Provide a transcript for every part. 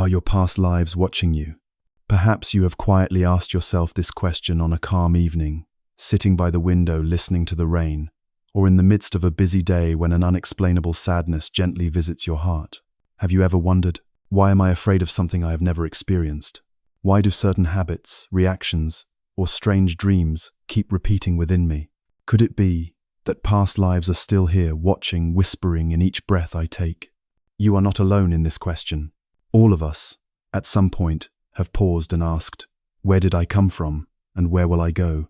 Are your past lives watching you? Perhaps you have quietly asked yourself this question on a calm evening, sitting by the window listening to the rain, or in the midst of a busy day when an unexplainable sadness gently visits your heart. Have you ever wondered, why am I afraid of something I have never experienced? Why do certain habits, reactions, or strange dreams keep repeating within me? Could it be that past lives are still here, watching, whispering in each breath I take? You are not alone in this question. All of us, at some point, have paused and asked, where did I come from, and where will I go?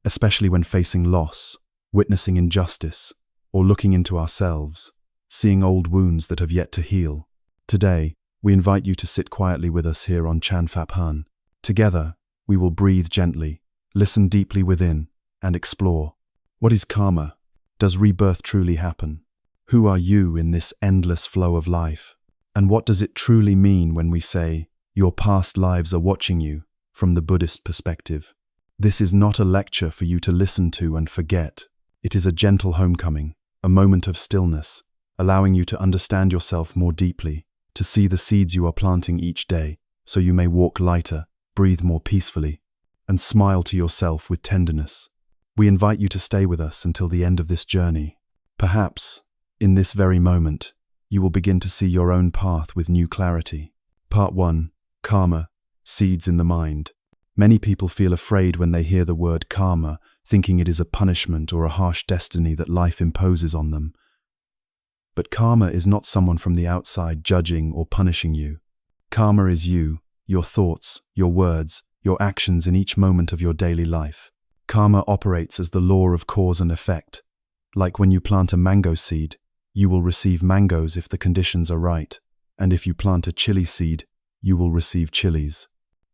Especially when facing loss, witnessing injustice, or looking into ourselves, seeing old wounds that have yet to heal. Today, we invite you to sit quietly with us here on Chanfap Han. Together, we will breathe gently, listen deeply within, and explore. What is karma? Does rebirth truly happen? Who are you in this endless flow of life? And what does it truly mean when we say, your past lives are watching you, from the Buddhist perspective? This is not a lecture for you to listen to and forget. It is a gentle homecoming, a moment of stillness, allowing you to understand yourself more deeply, to see the seeds you are planting each day, so you may walk lighter, breathe more peacefully, and smile to yourself with tenderness. We invite you to stay with us until the end of this journey. Perhaps, in this very moment, you will begin to see your own path with new clarity. Part 1. Karma, Seeds in the Mind. Many people feel afraid when they hear the word karma, thinking it is a punishment or a harsh destiny that life imposes on them. But karma is not someone from the outside judging or punishing you. Karma is you, your thoughts, your words, your actions in each moment of your daily life. Karma operates as the law of cause and effect. Like when you plant a mango seed, you will receive mangoes if the conditions are right, and if you plant a chili seed, you will receive chilies.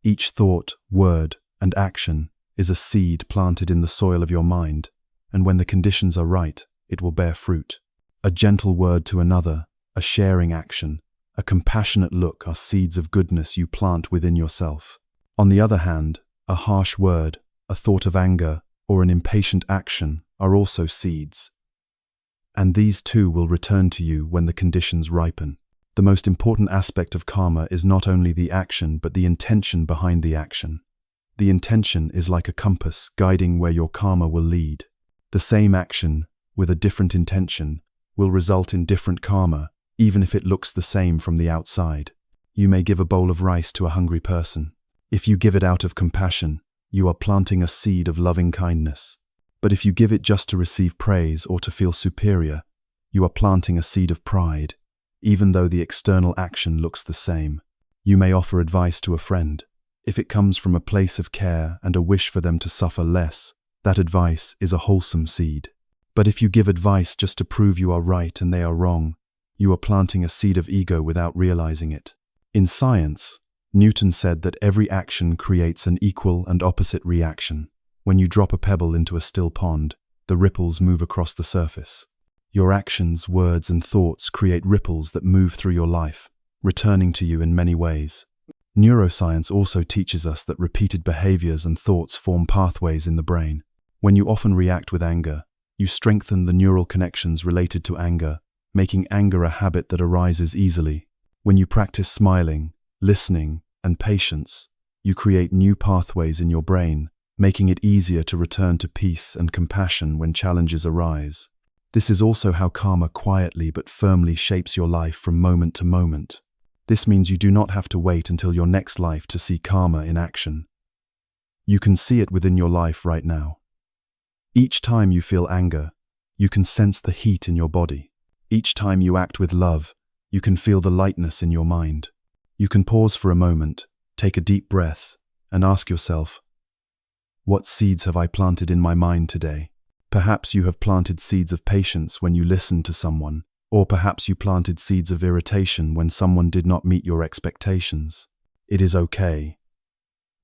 Each thought, word, and action is a seed planted in the soil of your mind, and when the conditions are right, it will bear fruit. A gentle word to another, a sharing action, a compassionate look are seeds of goodness you plant within yourself. On the other hand, a harsh word, a thought of anger, or an impatient action are also seeds. And these too will return to you when the conditions ripen. The most important aspect of karma is not only the action but the intention behind the action. The intention is like a compass guiding where your karma will lead. The same action, with a different intention, will result in different karma, even if it looks the same from the outside. You may give a bowl of rice to a hungry person. If you give it out of compassion, you are planting a seed of loving kindness. But if you give it just to receive praise or to feel superior, you are planting a seed of pride, even though the external action looks the same. You may offer advice to a friend. If it comes from a place of care and a wish for them to suffer less, that advice is a wholesome seed. But if you give advice just to prove you are right and they are wrong, you are planting a seed of ego without realizing it. In science, Newton said that every action creates an equal and opposite reaction. When you drop a pebble into a still pond, the ripples move across the surface. Your actions, words, and thoughts create ripples that move through your life, returning to you in many ways. Neuroscience also teaches us that repeated behaviors and thoughts form pathways in the brain. When you often react with anger, you strengthen the neural connections related to anger, making anger a habit that arises easily. When you practice smiling, listening, and patience, you create new pathways in your brain, making it easier to return to peace and compassion when challenges arise. This is also how karma quietly but firmly shapes your life from moment to moment. This means you do not have to wait until your next life to see karma in action. You can see it within your life right now. Each time you feel anger, you can sense the heat in your body. Each time you act with love, you can feel the lightness in your mind. You can pause for a moment, take a deep breath, and ask yourself, what seeds have I planted in my mind today? Perhaps you have planted seeds of patience when you listened to someone, or perhaps you planted seeds of irritation when someone did not meet your expectations. It is okay.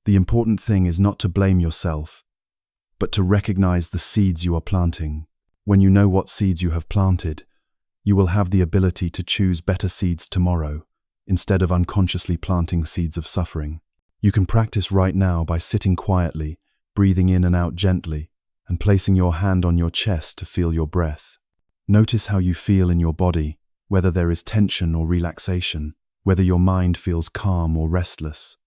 The important thing is not to blame yourself, but to recognize the seeds you are planting. When you know what seeds you have planted, you will have the ability to choose better seeds tomorrow, instead of unconsciously planting seeds of suffering. You can practice right now by sitting quietly, breathing in and out gently, and placing your hand on your chest to feel your breath. Notice how you feel in your body, whether there is tension or relaxation, whether your mind feels calm or restless.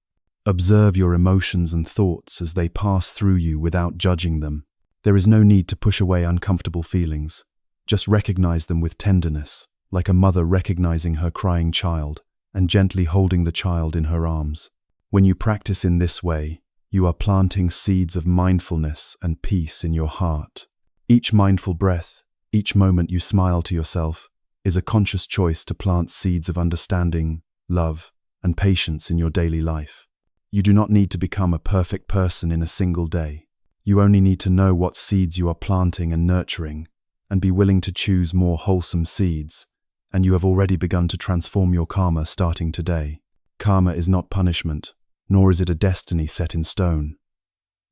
Observe your emotions and thoughts as they pass through you without judging them. There is no need to push away uncomfortable feelings. Just recognize them with tenderness, like a mother recognizing her crying child and gently holding the child in her arms. When you practice in this way, you are planting seeds of mindfulness and peace in your heart. Each mindful breath, each moment you smile to yourself, is a conscious choice to plant seeds of understanding, love, and patience in your daily life. You do not need to become a perfect person in a single day. You only need to know what seeds you are planting and nurturing, and be willing to choose more wholesome seeds, and you have already begun to transform your karma starting today. Karma is not punishment, nor is it a destiny set in stone.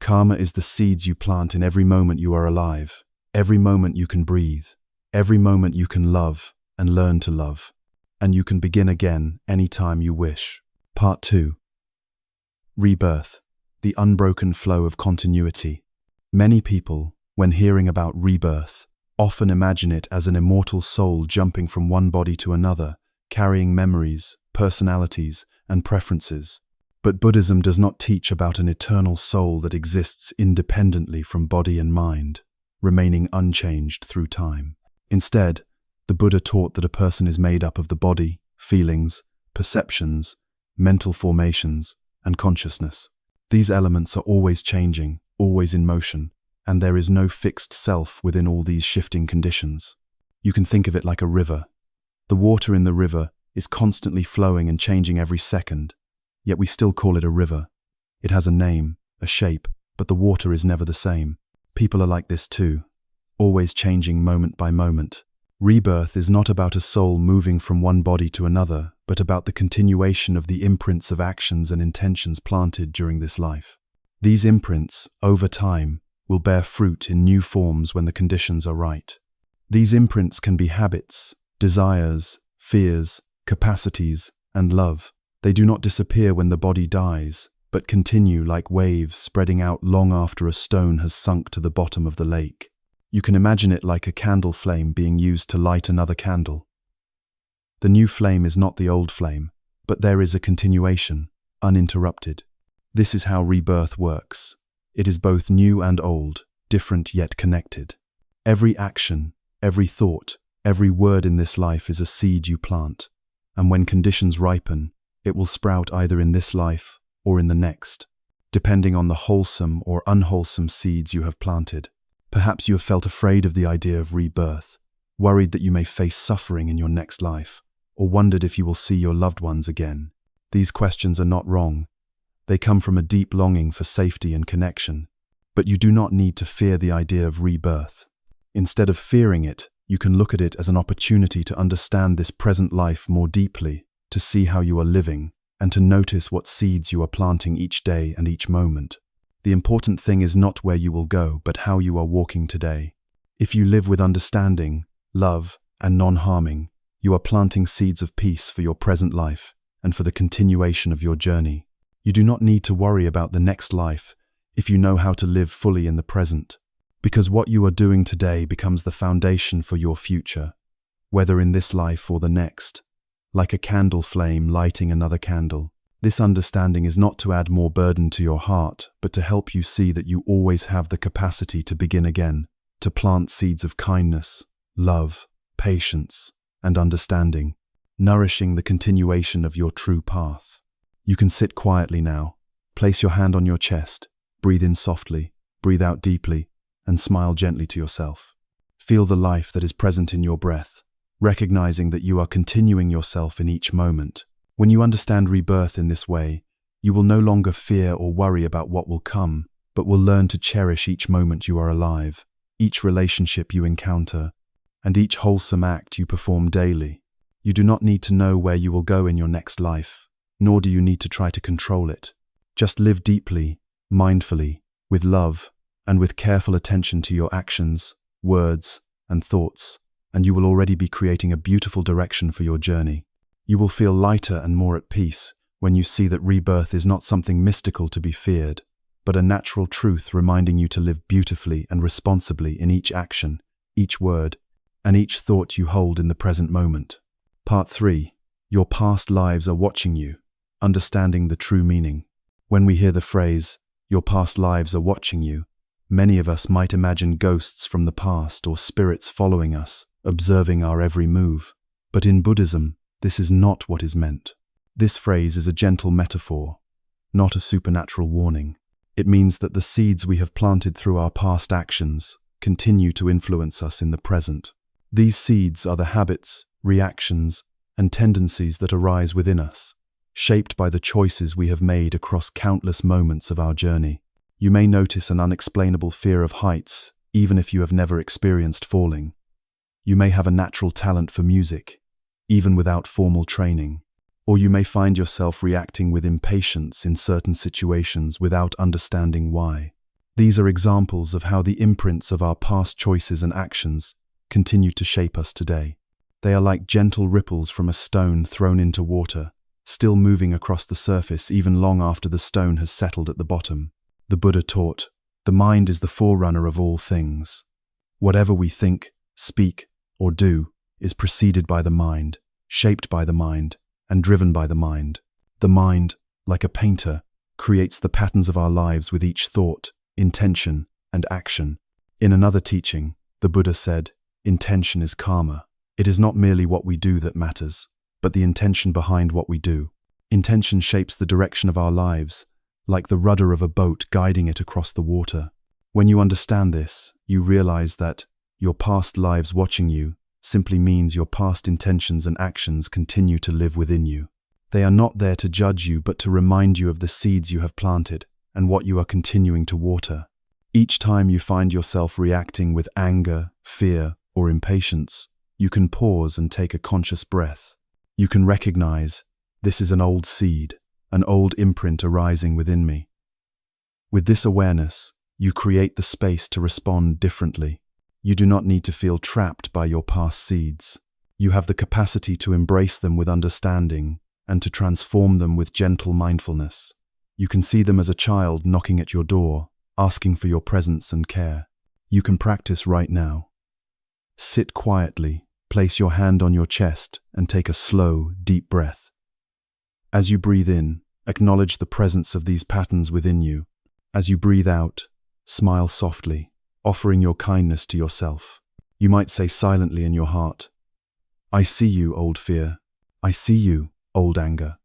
Karma is the seeds you plant in every moment you are alive, every moment you can breathe, every moment you can love and learn to love, and you can begin again anytime you wish. Part 2. Rebirth, the unbroken flow of continuity. Many people, when hearing about rebirth, often imagine it as an immortal soul jumping from one body to another, carrying memories, personalities, and preferences. But Buddhism does not teach about an eternal soul that exists independently from body and mind, remaining unchanged through time. Instead, the Buddha taught that a person is made up of the body, feelings, perceptions, mental formations, and consciousness. These elements are always changing, always in motion, and there is no fixed self within all these shifting conditions. You can think of it like a river. The water in the river is constantly flowing and changing every second, yet we still call it a river. It has a name, a shape, but the water is never the same. People are like this too, always changing moment by moment. Rebirth is not about a soul moving from one body to another, but about the continuation of the imprints of actions and intentions planted during this life. These imprints, over time, will bear fruit in new forms when the conditions are right. These imprints can be habits, desires, fears, capacities, and love. They do not disappear when the body dies, but continue like waves spreading out long after a stone has sunk to the bottom of the lake. You can imagine it like a candle flame being used to light another candle. The new flame is not the old flame, but there is a continuation, uninterrupted. This is how rebirth works. It is both new and old, different yet connected. Every action, every thought, every word in this life is a seed you plant, and when conditions ripen, it will sprout either in this life or in the next, depending on the wholesome or unwholesome seeds you have planted. Perhaps you have felt afraid of the idea of rebirth, worried that you may face suffering in your next life, or wondered if you will see your loved ones again. These questions are not wrong. They come from a deep longing for safety and connection. But you do not need to fear the idea of rebirth. Instead of fearing it, you can look at it as an opportunity to understand this present life more deeply, to see how you are living, and to notice what seeds you are planting each day and each moment. The important thing is not where you will go, but how you are walking today. If you live with understanding, love, and non-harming, you are planting seeds of peace for your present life and for the continuation of your journey. You do not need to worry about the next life if you know how to live fully in the present, because what you are doing today becomes the foundation for your future, whether in this life or the next. Like a candle flame lighting another candle. This understanding is not to add more burden to your heart, but to help you see that you always have the capacity to begin again, to plant seeds of kindness, love, patience, and understanding, nourishing the continuation of your true path. You can sit quietly now, place your hand on your chest, breathe in softly, breathe out deeply, and smile gently to yourself. Feel the life that is present in your breath, recognizing that you are continuing yourself in each moment. When you understand rebirth in this way, you will no longer fear or worry about what will come, but will learn to cherish each moment you are alive, each relationship you encounter, and each wholesome act you perform daily. You do not need to know where you will go in your next life, nor do you need to try to control it. Just live deeply, mindfully, with love, and with careful attention to your actions, words, and thoughts, and you will already be creating a beautiful direction for your journey. You will feel lighter and more at peace when you see that rebirth is not something mystical to be feared, but a natural truth reminding you to live beautifully and responsibly in each action, each word, and each thought you hold in the present moment. Part 3. Your past lives are watching you, understanding the true meaning. When we hear the phrase, your past lives are watching you, many of us might imagine ghosts from the past or spirits following us, observing our every move. But in Buddhism, this is not what is meant. This phrase is a gentle metaphor, not a supernatural warning. It means that the seeds we have planted through our past actions continue to influence us in the present. These seeds are the habits, reactions, and tendencies that arise within us, shaped by the choices we have made across countless moments of our journey. You may notice an unexplainable fear of heights, even if you have never experienced falling. You may have a natural talent for music, even without formal training. Or you may find yourself reacting with impatience in certain situations without understanding why. These are examples of how the imprints of our past choices and actions continue to shape us today. They are like gentle ripples from a stone thrown into water, still moving across the surface even long after the stone has settled at the bottom. The Buddha taught, the mind is the forerunner of all things. Whatever we think, speak, or do is preceded by the mind, shaped by the mind, and driven by the mind. The mind, like a painter, creates the patterns of our lives with each thought, intention, and action. In another teaching, the Buddha said, intention is karma. It is not merely what we do that matters, but the intention behind what we do. Intention shapes the direction of our lives, like the rudder of a boat guiding it across the water. When you understand this, you realize that your past lives watching you simply means your past intentions and actions continue to live within you. They are not there to judge you, but to remind you of the seeds you have planted and what you are continuing to water. Each time you find yourself reacting with anger, fear, or impatience, you can pause and take a conscious breath. You can recognize, this is an old seed, an old imprint arising within me. With this awareness, you create the space to respond differently. You do not need to feel trapped by your past seeds. You have the capacity to embrace them with understanding and to transform them with gentle mindfulness. You can see them as a child knocking at your door, asking for your presence and care. You can practice right now. Sit quietly, place your hand on your chest, and take a slow, deep breath. As you breathe in, acknowledge the presence of these patterns within you. As you breathe out, smile softly, offering your kindness to yourself. You might say silently in your heart, I see you, old fear. I see you, old anger.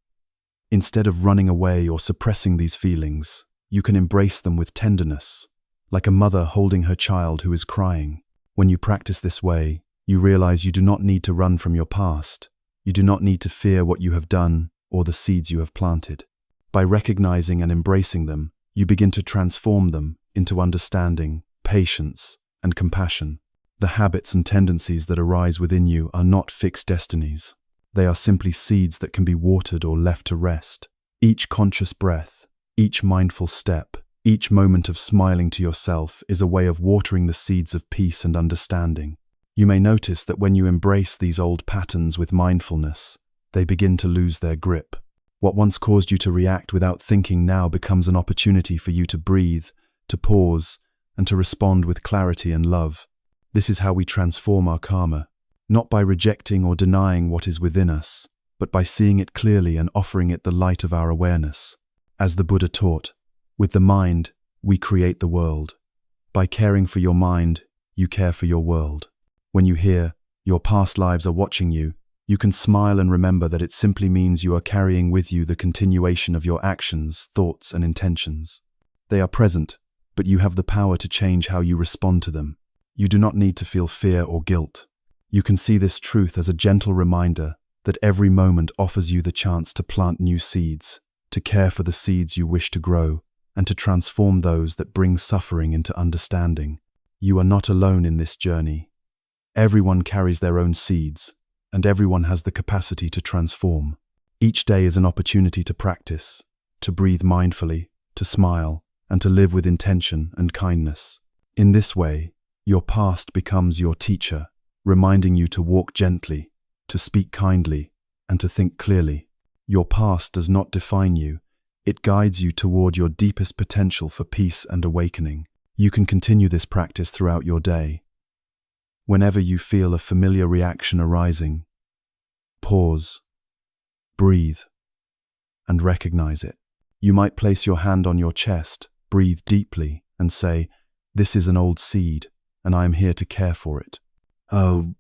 Instead of running away or suppressing these feelings, you can embrace them with tenderness, like a mother holding her child who is crying. When you practice this way, you realize you do not need to run from your past. You do not need to fear what you have done or the seeds you have planted. By recognizing and embracing them, you begin to transform them into understanding, patience, and compassion. The habits and tendencies that arise within you are not fixed destinies. They are simply seeds that can be watered or left to rest. Each conscious breath, each mindful step, each moment of smiling to yourself is a way of watering the seeds of peace and understanding. You may notice that when you embrace these old patterns with mindfulness, they begin to lose their grip. What once caused you to react without thinking now becomes an opportunity for you to breathe, to pause, and to respond with clarity and love. This is how we transform our karma, not by rejecting or denying what is within us, but by seeing it clearly and offering it the light of our awareness. As the Buddha taught, with the mind, we create the world. By caring for your mind, you care for your world. When you hear, your past lives are watching you, you can smile and remember that it simply means you are carrying with you the continuation of your actions, thoughts, and intentions. They are present, but you have the power to change how you respond to them. You do not need to feel fear or guilt. You can see this truth as a gentle reminder that every moment offers you the chance to plant new seeds, to care for the seeds you wish to grow, and to transform those that bring suffering into understanding. You are not alone in this journey. Everyone carries their own seeds, and everyone has the capacity to transform. Each day is an opportunity to practice, to breathe mindfully, to smile, and to live with intention and kindness. In this way, your past becomes your teacher, reminding you to walk gently, to speak kindly, and to think clearly. Your past does not define you. It guides you toward your deepest potential for peace and awakening. You can continue this practice throughout your day. Whenever you feel a familiar reaction arising, pause, Breathe and recognize it. You might place your hand on your chest, breathe deeply, and say, "This is an old seed, and I am here to care for it." Oh,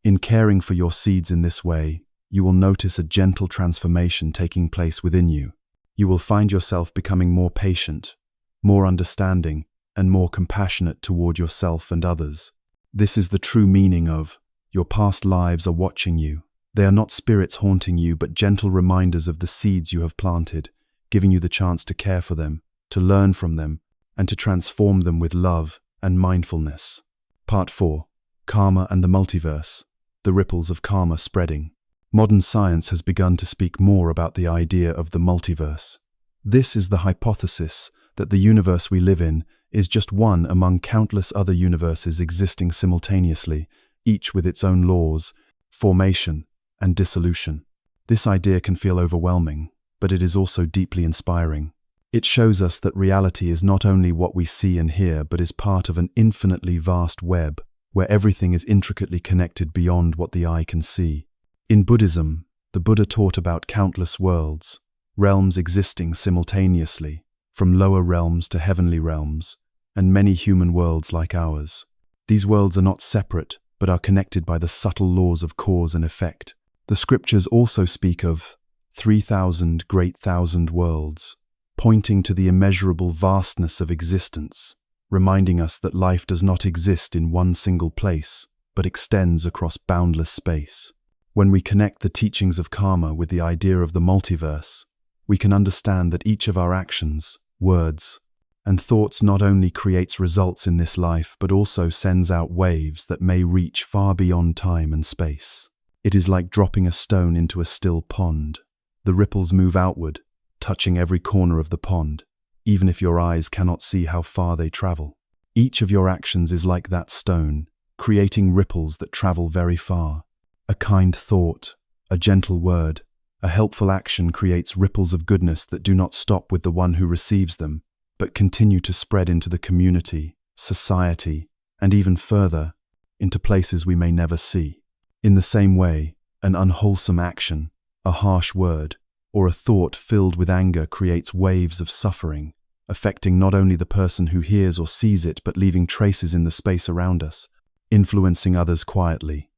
in caring for your seeds in this way, you will notice a gentle transformation taking place within you. You will find yourself becoming more patient, more understanding, and more compassionate toward yourself and others. This is the true meaning of your past lives are watching you. They are not spirits haunting you, but gentle reminders of the seeds you have planted, giving you the chance to care for them, to learn from them, and to transform them with love and mindfulness. Part 4. Karma and the Multiverse. The ripples of karma spreading. Modern science has begun to speak more about the idea of the multiverse. This is the hypothesis that the universe we live in is just one among countless other universes existing simultaneously, each with its own laws, formation, and dissolution. This idea can feel overwhelming, but it is also deeply inspiring. It shows us that reality is not only what we see and hear, but is part of an infinitely vast web, where everything is intricately connected beyond what the eye can see. In Buddhism, the Buddha taught about countless worlds, realms existing simultaneously, from lower realms to heavenly realms, and many human worlds like ours. These worlds are not separate, but are connected by the subtle laws of cause and effect. The scriptures also speak of 3,000 great thousand worlds, pointing to the immeasurable vastness of existence, reminding us that life does not exist in one single place, but extends across boundless space. When we connect the teachings of karma with the idea of the multiverse, we can understand that each of our actions, words, and thoughts not only creates results in this life, but also sends out waves that may reach far beyond time and space. It is like dropping a stone into a still pond. The ripples move outward, touching every corner of the pond, even if your eyes cannot see how far they travel. Each of your actions is like that stone, creating ripples that travel very far. A kind thought, a gentle word, a helpful action creates ripples of goodness that do not stop with the one who receives them, but continue to spread into the community, society, and even further, into places we may never see. In the same way, an unwholesome action, a harsh word, or a thought filled with anger creates waves of suffering, affecting not only the person who hears or sees it, but leaving traces in the space around us, influencing others quietly.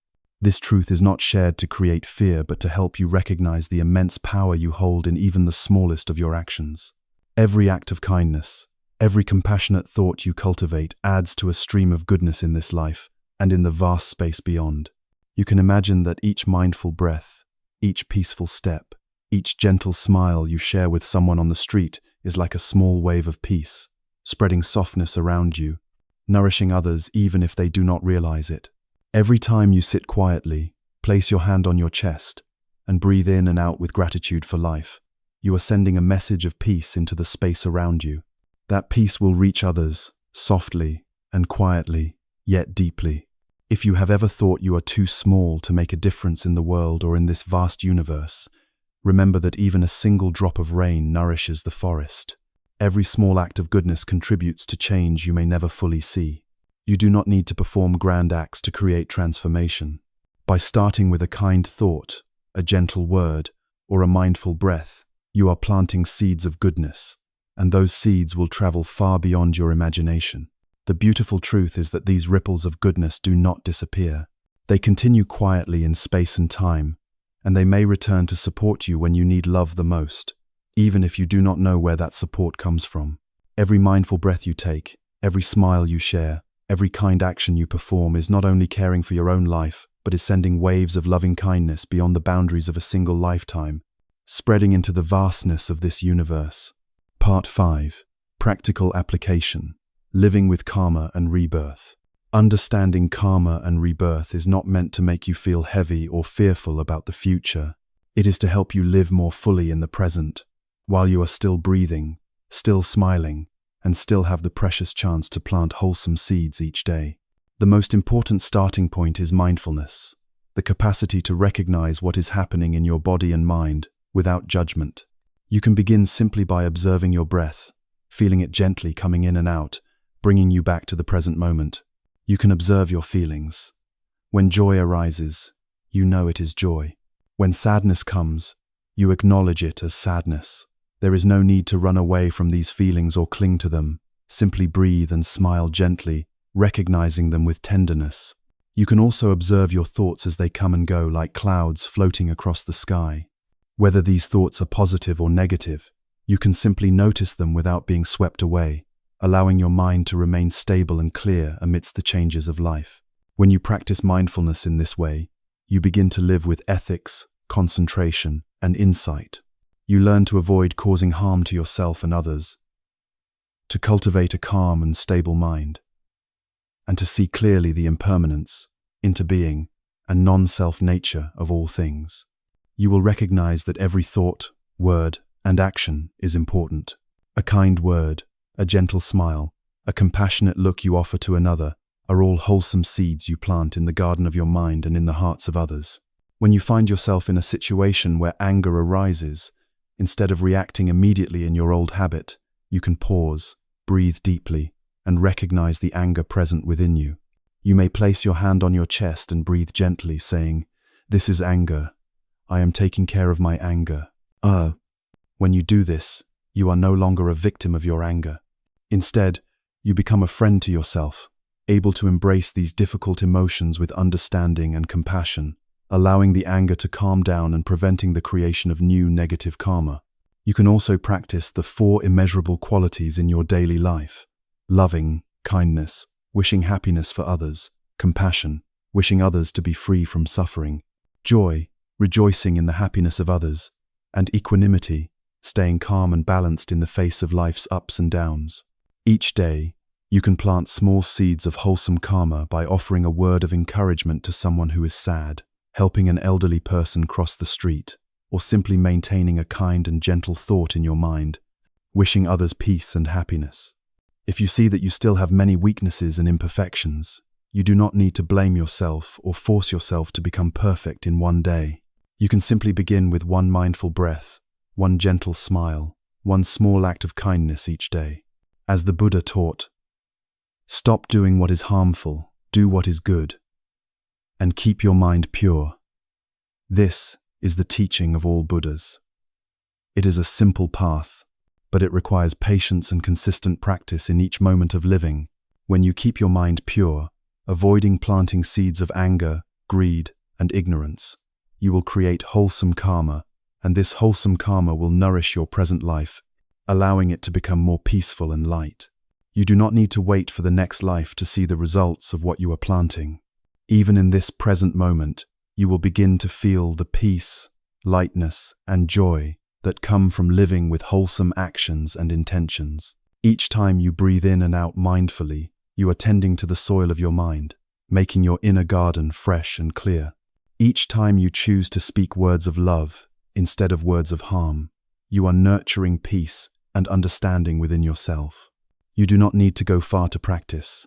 This truth is not shared to create fear, but to help you recognize the immense power you hold in even the smallest of your actions. Every act of kindness, every compassionate thought you cultivate adds to a stream of goodness in this life and in the vast space beyond. You can imagine that each mindful breath, each peaceful step, each gentle smile you share with someone on the street is like a small wave of peace, spreading softness around you, nourishing others even if they do not realize it. Every time you sit quietly, place your hand on your chest, and breathe in and out with gratitude for life, you are sending a message of peace into the space around you. That peace will reach others, softly and quietly, yet deeply. If you have ever thought you are too small to make a difference in the world or in this vast universe, remember that even a single drop of rain nourishes the forest. Every small act of goodness contributes to change you may never fully see. You do not need to perform grand acts to create transformation. By starting with a kind thought, a gentle word, or a mindful breath, you are planting seeds of goodness, and those seeds will travel far beyond your imagination. The beautiful truth is that these ripples of goodness do not disappear. They continue quietly in space and time, and they may return to support you when you need love the most, even if you do not know where that support comes from. Every mindful breath you take, every smile you share, every kind action you perform is not only caring for your own life, but is sending waves of loving kindness beyond the boundaries of a single lifetime, spreading into the vastness of this universe. Part 5. Practical Application. Living with Karma and Rebirth. Understanding karma and rebirth is not meant to make you feel heavy or fearful about the future. It is to help you live more fully in the present, while you are still breathing, still smiling, and still have the precious chance to plant wholesome seeds each day. The most important starting point is mindfulness, the capacity to recognize what is happening in your body and mind without judgment. You can begin simply by observing your breath, feeling it gently coming in and out, bringing you back to the present moment. You can observe your feelings. When joy arises, you know it is joy. When sadness comes, You acknowledge it as sadness. There is no need to run away from these feelings or cling to them. Simply breathe and smile gently, recognizing them with tenderness. You can also observe your thoughts as they come and go like clouds floating across the sky. Whether these thoughts are positive or negative, you can simply notice them without being swept away, allowing your mind to remain stable and clear amidst the changes of life. When you practice mindfulness in this way, you begin to live with ethics, concentration, and insight. You learn to avoid causing harm to yourself and others, to cultivate a calm and stable mind, and to see clearly the impermanence, interbeing, and non-self nature of all things. You will recognize that every thought, word, and action is important. A kind word, a gentle smile, a compassionate look you offer to another are all wholesome seeds you plant in the garden of your mind and in the hearts of others. When you find yourself in a situation where anger arises, instead of reacting immediately in your old habit, you can pause, breathe deeply, and recognize the anger present within you. You may place your hand on your chest and breathe gently, saying, "This is anger. I am taking care of my anger." When you do this, you are no longer a victim of your anger. Instead, you become a friend to yourself, able to embrace these difficult emotions with understanding and compassion, allowing the anger to calm down and preventing the creation of new negative karma. You can also practice the 4 immeasurable qualities in your daily life: loving, kindness, wishing happiness for others, compassion, wishing others to be free from suffering, joy, rejoicing in the happiness of others, and equanimity, staying calm and balanced in the face of life's ups and downs. Each day, you can plant small seeds of wholesome karma by offering a word of encouragement to someone who is sad, helping an elderly person cross the street, or simply maintaining a kind and gentle thought in your mind, wishing others peace and happiness. If you see that you still have many weaknesses and imperfections, you do not need to blame yourself or force yourself to become perfect in one day. You can simply begin with one mindful breath, one gentle smile, one small act of kindness each day. As the Buddha taught, stop doing what is harmful, do what is good, and keep your mind pure. This is the teaching of all Buddhas. It is a simple path, but it requires patience and consistent practice in each moment of living. When you keep your mind pure, avoiding planting seeds of anger, greed, and ignorance, you will create wholesome karma, and this wholesome karma will nourish your present life, allowing it to become more peaceful and light. You do not need to wait for the next life to see the results of what you are planting. Even in this present moment, you will begin to feel the peace, lightness, and joy that come from living with wholesome actions and intentions. Each time you breathe in and out mindfully, you are tending to the soil of your mind, making your inner garden fresh and clear. Each time you choose to speak words of love instead of words of harm, you are nurturing peace and understanding within yourself. You do not need to go far to practice.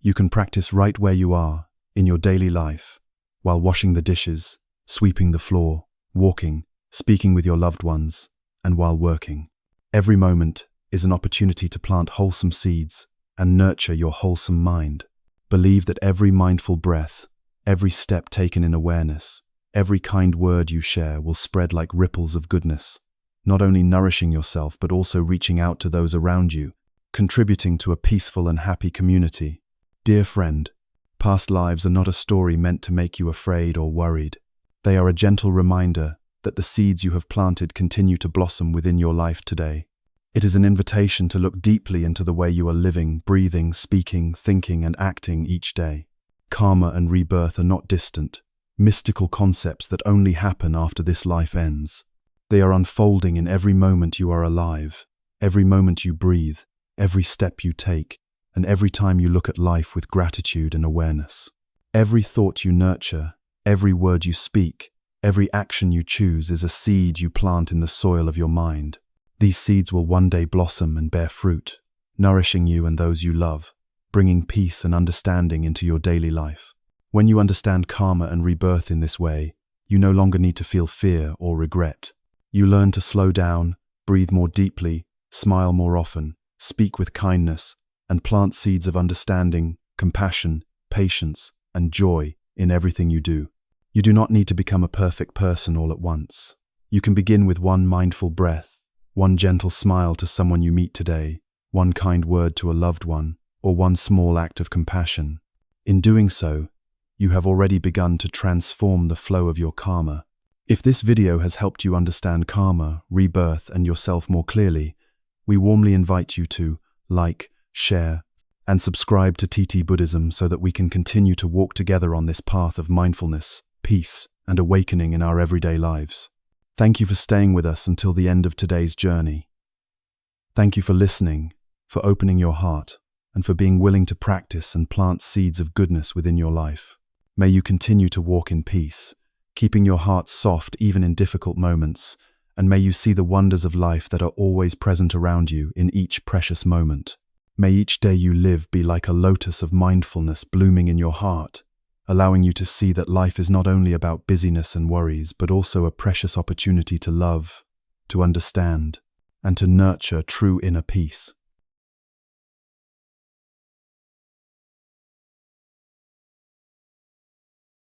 You can practice right where you are, in your daily life, while washing the dishes, sweeping the floor, walking, speaking with your loved ones, and while working. Every moment is an opportunity to plant wholesome seeds and nurture your wholesome mind. Believe that every mindful breath, every step taken in awareness, every kind word you share will spread like ripples of goodness, not only nourishing yourself but also reaching out to those around you, contributing to a peaceful and happy community. Dear friend, past lives are not a story meant to make you afraid or worried. They are a gentle reminder that the seeds you have planted continue to blossom within your life today. It is an invitation to look deeply into the way you are living, breathing, speaking, thinking, and acting each day. Karma and rebirth are not distant, mystical concepts that only happen after this life ends. They are unfolding in every moment you are alive, every moment you breathe, every step you take, and every time you look at life with gratitude and awareness. Every thought you nurture, every word you speak, every action you choose is a seed you plant in the soil of your mind. These seeds will one day blossom and bear fruit, nourishing you and those you love, bringing peace and understanding into your daily life. When you understand karma and rebirth in this way, you no longer need to feel fear or regret. You learn to slow down, breathe more deeply, smile more often, speak with kindness, and plant seeds of understanding, compassion, patience, and joy in everything you do. You do not need to become a perfect person all at once. You can begin with one mindful breath, one gentle smile to someone you meet today, one kind word to a loved one, or one small act of compassion. In doing so, you have already begun to transform the flow of your karma. If this video has helped you understand karma, rebirth, and yourself more clearly, we warmly invite you to like, share, and subscribe to TT-Buddhism so that we can continue to walk together on this path of mindfulness, peace, and awakening in our everyday lives. Thank you for staying with us until the end of today's journey. Thank you for listening, for opening your heart, and for being willing to practice and plant seeds of goodness within your life. May you continue to walk in peace, keeping your heart soft even in difficult moments, and may you see the wonders of life that are always present around you in each precious moment. May each day you live be like a lotus of mindfulness blooming in your heart, allowing you to see that life is not only about busyness and worries, but also a precious opportunity to love, to understand, and to nurture true inner peace.